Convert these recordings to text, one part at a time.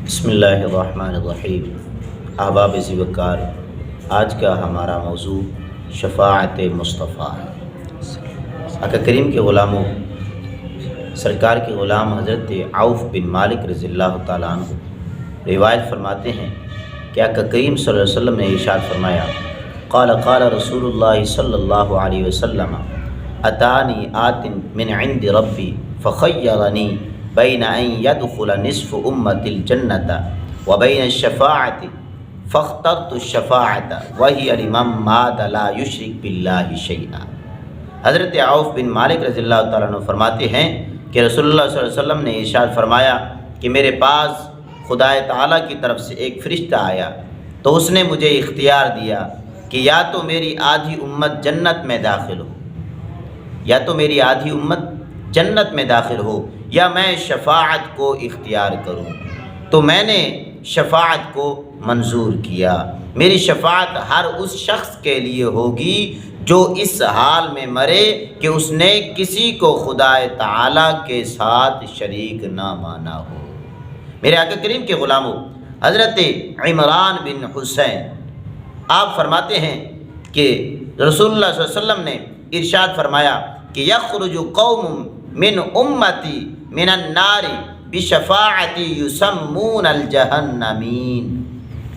بسم اللہ الرحمن الرحیم۔ احباب ذوالوقار، آج کا ہمارا موضوع شفاعت مصطفیٰ ہے۔ آقا کریم کے غلاموں، سرکار کے غلام حضرت عوف بن مالک رضی اللہ تعالیٰ عنہ روایت فرماتے ہیں کہ آقا کریم صلی اللہ علیہ وسلم نے ارشاد فرمایا، قال رسول اللہ صلی اللہ علیہ وسلم اتانی آت من عند ربی فخیرنی بین ان يدخل نصف امت الجنت وبین الشفاعت فاخترت الشفاعت وہی لمن مات لا یشرک باللہ شیئا۔ حضرت عوف بن مالک رضی اللہ تعالیٰ عنہ فرماتے ہیں کہ رسول اللہ صلی اللہ علیہ وسلم نے ارشاد فرمایا کہ میرے پاس خدا تعالیٰ کی طرف سے ایک فرشتہ آیا تو اس نے مجھے اختیار دیا کہ یا تو میری آدھی امت جنت میں داخل ہو، یا تو میری آدھی امت جنت میں داخل ہو، یا میں شفاعت کو اختیار کروں۔ تو میں نے شفاعت کو منظور کیا۔ میری شفاعت ہر اس شخص کے لیے ہوگی جو اس حال میں مرے کہ اس نے کسی کو خدا تعالیٰ کے ساتھ شریک نہ مانا ہو۔ میرے آقا کریم کے غلاموں، حضرت عمران بن حسین آپ فرماتے ہیں کہ رسول اللہ صلی اللہ علیہ وسلم نے ارشاد فرمایا کہ یخرج قوم من امتی من النار بشفاعتی یسمون الجہنمین۔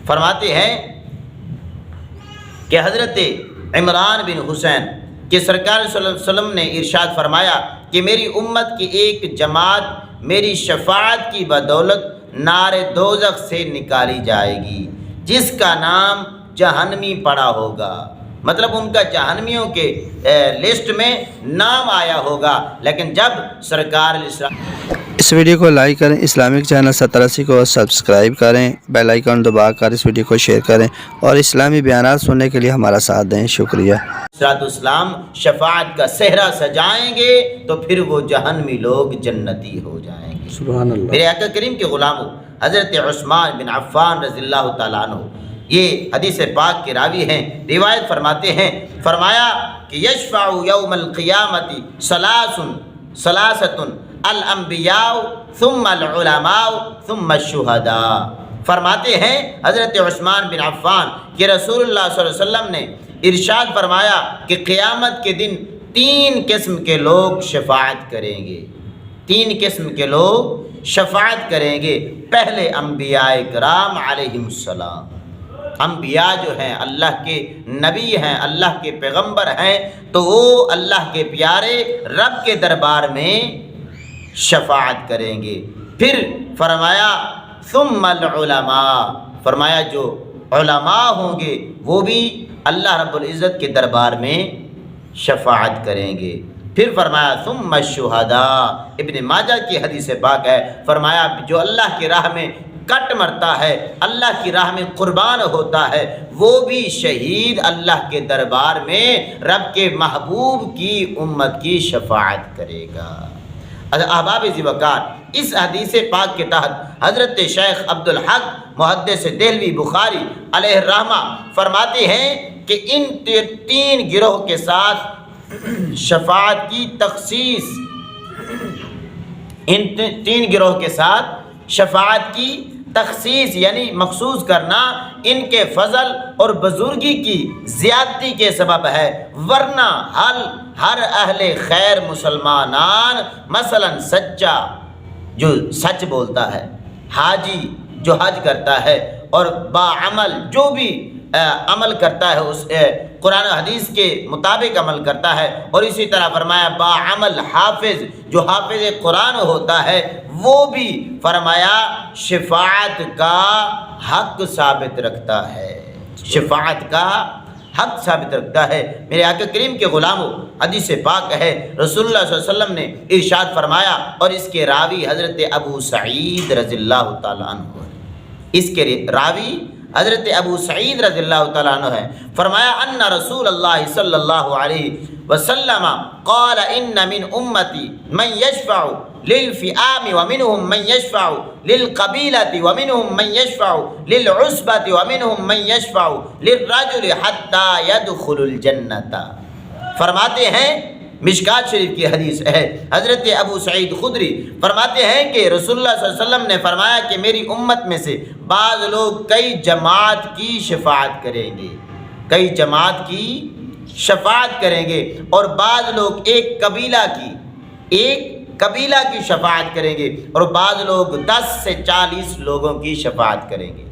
فرماتے ہیں کہ حضرت عمران بن حسین کہ سرکار صلی اللہ علیہ وسلم نے ارشاد فرمایا کہ میری امت کی ایک جماعت میری شفاعت کی بدولت نار دوزخ سے نکالی جائے گی، جس کا نام جہنمی پڑا ہوگا۔ مطلب ان کا جہنمیوں کے لسٹ میں نام آیا ہوگا، لیکن جب سرکار اس ویڈیو کو لائک کریں، اسلامک چینل 87 کو سبسکرائب کریں، بیل آئیکن دبا کر اس ویڈیو کو شیئر کریں اور اسلامی بیانات سننے کے لیے ہمارا ساتھ دیں۔ شکریہ۔ اسلام شفاعت کا صحرا سجائیں گے تو پھر وہ جہنمی لوگ جنتی ہو جائیں گے۔ سبحان اللہ۔ میرے آقا کریم کے غلاموں، حضرت عثمان بن عفان رضی اللہ تعالیٰ عنہ یہ حدیث پاک کے راوی ہیں، روایت فرماتے ہیں، فرمایا کہ یشفع یوم القیامت ثلاثۃ الانبیاء ثم العلماء ثم الشہداء۔ فرماتے ہیں حضرت عثمان بن عفان کہ رسول اللہ صلی اللہ علیہ وسلم نے ارشاد فرمایا کہ قیامت کے دن 3 قسم کے لوگ شفاعت کریں گے، 3 قسم کے لوگ شفاعت کریں گے۔ پہلے انبیاء کرام علیہم السلام، انبیاء جو ہیں اللہ کے نبی ہیں، اللہ کے پیغمبر ہیں، تو وہ اللہ کے پیارے رب کے دربار میں شفاعت کریں گے۔ پھر فرمایا ثم العلماء، فرمایا جو علماء ہوں گے وہ بھی اللہ رب العزت کے دربار میں شفاعت کریں گے۔ پھر فرمایا ثم الشہداء، ابن ماجہ کی حدیث پاک ہے، فرمایا جو اللہ کی راہ میں کٹ مرتا ہے، اللہ کی راہ میں قربان ہوتا ہے، وہ بھی شہید اللہ کے دربار میں رب کے محبوب کی امت کی شفاعت کرے گا۔ احباب ذوالوقار، اس حدیث پاک کے تحت حضرت شیخ عبدالحق محدث دہلوی بخاری علیہ الرحمہ فرماتے ہیں کہ ان 3 گروہ کے ساتھ شفاعت کی تخصیص، ان 3 گروہ کے ساتھ شفاعت کی تخصیص یعنی مخصوص کرنا ان کے فضل اور بزرگی کی زیادتی کے سبب ہے، ورنہ ہر اہل خیر مسلمانان، مثلا سچا جو سچ بولتا ہے، حاجی جو حج کرتا ہے، اور باعمل جو بھی عمل کرتا ہے، اس قرآن و حدیث کے مطابق عمل کرتا ہے، اور اسی طرح فرمایا باعمل حافظ جو حافظ قرآن ہوتا ہے، وہ بھی فرمایا شفاعت کا حق ثابت رکھتا ہے، شفاعت کا حق ثابت رکھتا ہے۔ میرے آقا کریم کے غلاموں، حدیث پاک ہے، رسول اللہ صلی اللہ علیہ وسلم نے ارشاد فرمایا، اور اس کے راوی حضرت ابو سعید رضی اللہ تعالیٰ عنہ، اس کے راوی حضرت ابو سعید رضی اللہ تعالیٰ عنہ ہے، فرمایا ان رسول اللہ صلی اللہ علیہ وسلم قال ان من امتی من یشفع للفئام ومنهم من یشفع للقبیلة ومنهم من یشفع للعصبة ومنهم من یشفع للرجل حتى يدخل الجنة۔ فرماتے ہیں مشکات شریف کی حدیث ہے، حضرت ابو سعید خدری فرماتے ہیں کہ رسول اللہ صلی اللہ علیہ وسلم نے فرمایا کہ میری امت میں سے بعض لوگ کئی جماعت کی شفاعت کریں گے، کئی جماعت کی شفاعت کریں گے، اور بعض لوگ ایک قبیلہ کی شفاعت کریں گے، اور بعض لوگ 10 سے 40 لوگوں کی شفاعت کریں گے،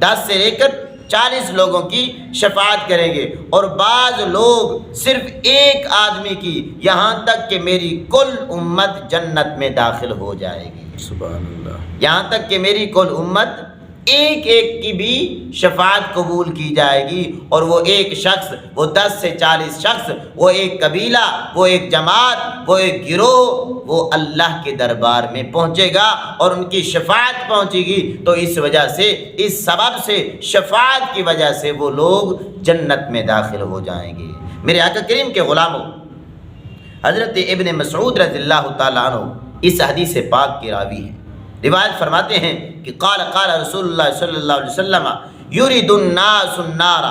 10 سے لے کر 40 لوگوں کی شفاعت کریں گے، اور بعض لوگ صرف ایک آدمی کی، یہاں تک کہ میری کل امت جنت میں داخل ہو جائے گی۔ سبحان اللہ۔ یہاں تک کہ میری کل امت ایک کی بھی شفاعت قبول کی جائے گی، اور وہ ایک شخص، وہ 10 سے 40 شخص، وہ ایک قبیلہ، وہ ایک جماعت، وہ ایک گروہ، وہ اللہ کے دربار میں پہنچے گا اور ان کی شفاعت پہنچے گی، تو اس وجہ سے، اس سبب سے، شفاعت کی وجہ سے وہ لوگ جنت میں داخل ہو جائیں گے۔ میرے آقا کریم کے غلاموں، حضرت ابن مسعود رضی اللہ تعالیٰ عنہ اس حدیث پاک کے راوی ہیں، روایت فرماتے ہیں کہ قال رسول اللہ صلی اللہ علیہ وسلم یرید الناس النار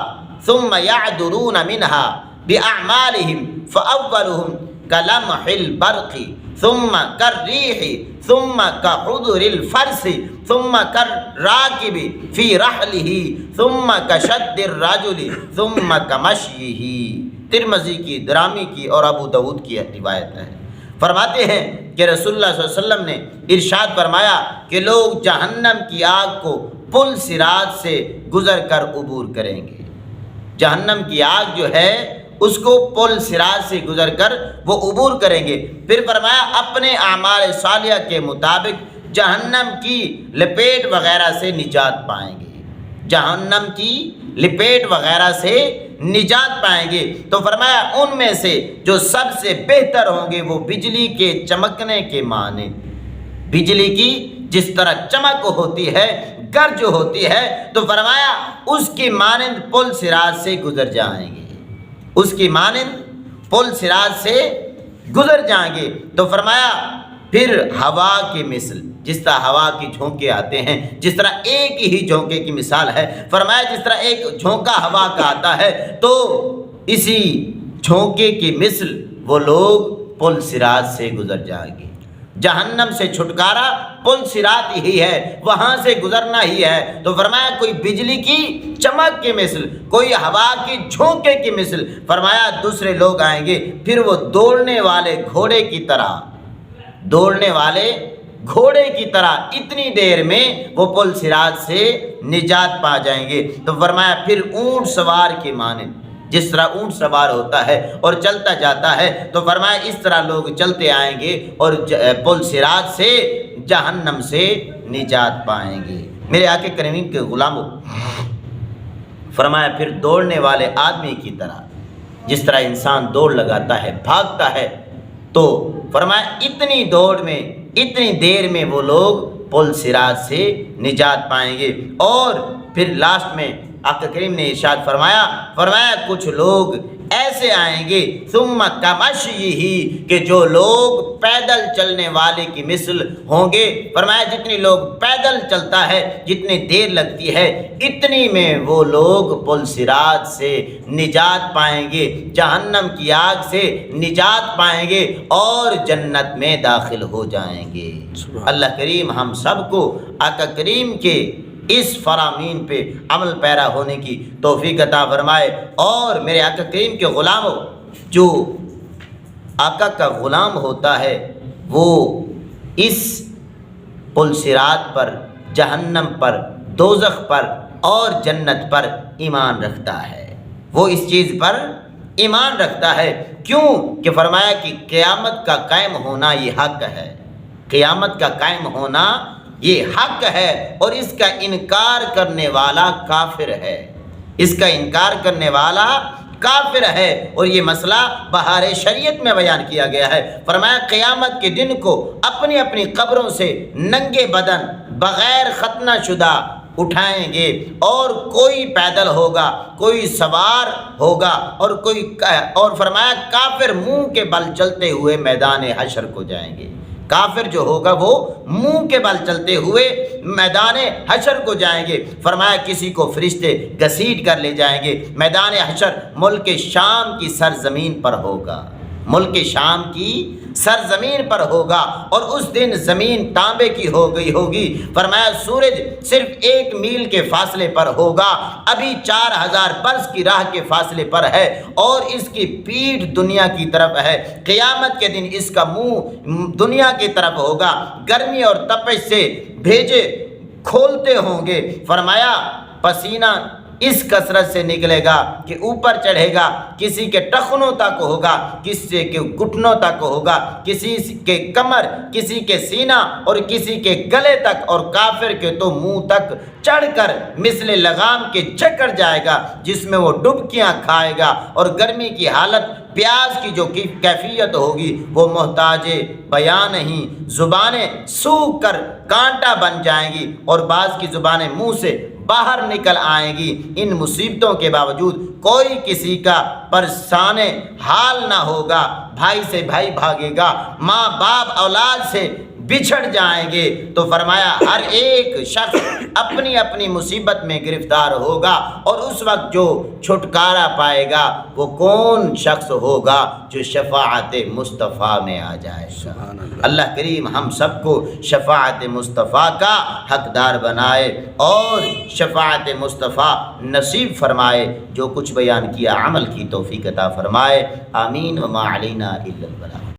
ثم یعدرون منها باعمالهم فاولهم كلمح البرق ثم كالريح ثم كحضر الفرس ثم كالراكب في رحله ثم كشد الرجل ثم كمشيه۔ ترمذی کی، درامی کی اور ابو داؤد کی روایت ہے۔ فرماتے ہیں کہ رسول اللہ صلی اللہ علیہ وسلم نے ارشاد فرمایا کہ لوگ جہنم کی آگ کو پل صراط سے گزر کر عبور کریں گے۔ جہنم کی آگ جو ہے اس کو پل صراط سے گزر کر وہ عبور کریں گے۔ پھر فرمایا اپنے اعمال صالحہ کے مطابق جہنم کی لپیٹ وغیرہ سے نجات پائیں گے، جہنم کی لپیٹ وغیرہ سے نجات پائیں گے۔ تو فرمایا ان میں سے جو سب سے بہتر ہوں گے وہ بجلی کے چمکنے کے معنی، بجلی کی جس طرح چمک ہوتی ہے، گرج ہوتی ہے، تو فرمایا اس کی مانند پل صراط سے گزر جائیں گے، اس کی مانند پل صراط سے گزر جائیں گے۔ تو فرمایا پھر ہوا کی مثل، جس طرح ہوا کی جھونکے آتے ہیں، جس طرح ایک ہی جھونکے کی مثال ہے، فرمایا جس طرح ایک جھونکا ہوا کا آتا ہے تو اسی جھونکے کی مثل وہ لوگ پل صراط سے گزر جائیں گے۔ جہنم سے چھٹکارا پل صراط ہی ہے، وہاں سے گزرنا ہی ہے۔ تو فرمایا کوئی بجلی کی چمک کی مثل، کوئی ہوا کی جھونکے کی مثل، فرمایا دوسرے لوگ آئیں گے، پھر وہ دوڑنے والے گھوڑے کی طرح، دوڑنے والے گھوڑے کی طرح اتنی دیر میں وہ پل صراط سے نجات پا جائیں گے۔ تو فرمایا پھر اونٹ سوار کی مانند، جس طرح اونٹ سوار ہوتا ہے اور چلتا جاتا ہے، تو فرمایا اس طرح لوگ چلتے آئیں گے اور پل صراط سے جہنم سے نجات پائیں گے۔ میرے آقا کریم کے غلاموں، فرمایا پھر دوڑنے والے آدمی کی طرح، جس طرح انسان دوڑ لگاتا ہے، بھاگتا ہے، تو فرمایا اتنی دوڑ میں، اتنی دیر میں وہ لوگ پل صراط سے نجات پائیں گے۔ اور پھر لاسٹ میں آقا کریم نے ارشاد فرمایا کچھ لوگ ایسے آئیں گے ثم کمشیہ، کہ جو لوگ پیدل چلنے والے کی مثل ہوں گے۔ فرمایا جتنی لوگ پیدل چلتا ہے، جتنی دیر لگتی ہے، اتنی میں وہ لوگ پل صراط سے نجات پائیں گے، جہنم کی آگ سے نجات پائیں گے اور جنت میں داخل ہو جائیں گے۔ اللہ کریم ہم سب کو آقا کریم کے اس فرامین پہ عمل پیرا ہونے کی توفیق عطا فرمائے۔ اور میرے آقا کریم کے غلاموں، جو آقا کا غلام ہوتا ہے وہ اس پل صراط پر، جہنم پر، دوزخ پر اور جنت پر ایمان رکھتا ہے، وہ اس چیز پر ایمان رکھتا ہے۔ کیوں کہ فرمایا کہ قیامت کا قائم ہونا یہ حق ہے، قیامت کا قائم ہونا یہ حق ہے، اور اس کا انکار کرنے والا کافر ہے، اس کا انکار کرنے والا کافر ہے۔ اور یہ مسئلہ بہار شریعت میں بیان کیا گیا ہے۔ فرمایا قیامت کے دن کو اپنی اپنی قبروں سے ننگے بدن بغیر ختنہ شدہ اٹھائیں گے، اور کوئی پیدل ہوگا، کوئی سوار ہوگا، اور فرمایا کافر منہ کے بل چلتے ہوئے میدان حشر کو جائیں گے۔ کافر جو ہوگا وہ منہ کے بل چلتے ہوئے میدان حشر کو جائیں گے۔ فرمایا کسی کو فرشتے گھسیٹ کر لے جائیں گے۔ میدان حشر ملک شام کی سرزمین پر ہوگا، ملک شام کی سرزمین پر ہوگا، اور اس دن زمین تانبے کی ہو گئی ہوگی۔ فرمایا سورج صرف 1 میل کے فاصلے پر ہوگا، ابھی 4000 برس کی راہ کے فاصلے پر ہے، اور اس کی پیٹھ دنیا کی طرف ہے۔ قیامت کے دن اس کا منہ دنیا کی طرف ہوگا، گرمی اور تپش سے بھیجے کھولتے ہوں گے۔ فرمایا پسینہ اس کثرت سے نکلے گا کہ اوپر چڑھے گا، کسی کے ٹخنوں تک ہوگا، کسی کے گھٹنوں تک ہوگا، کسی کے کمر، کسی کے سینہ اور کسی کے گلے تک، اور کافر کے تو منہ تک چڑھ کر مثل لگام کے جکڑ جائے گا، جس میں وہ ڈبکیاں کھائے گا، اور گرمی کی حالت، پیاس کی جو کیفیت ہوگی وہ محتاج بیان نہیں، زبانیں سوکھ کر کانٹا بن جائیں گی، اور بعض کی زبانیں منہ سے باہر نکل آئیں گی۔ ان مصیبتوں کے باوجود کوئی کسی کا پریشان حال نہ ہوگا، بھائی سے بھائی بھاگے گا، ماں باپ اولاد سے بچھڑ جائیں گے۔ تو فرمایا ہر ایک شخص اپنی اپنی مصیبت میں گرفتار ہوگا، اور اس وقت جو چھٹکارا پائے گا وہ کون شخص ہوگا؟ جو شفاعت مصطفیٰ میں آ جائے گا۔ اللہ کریم ہم سب کو شفاعت مصطفیٰ کا حقدار بنائے، اور شفاعت مصطفیٰ نصیب فرمائے۔ جو کچھ بیان کیا عمل کی توفیق عطا فرمائے، آمین۔ وما علینا الا البلاغ۔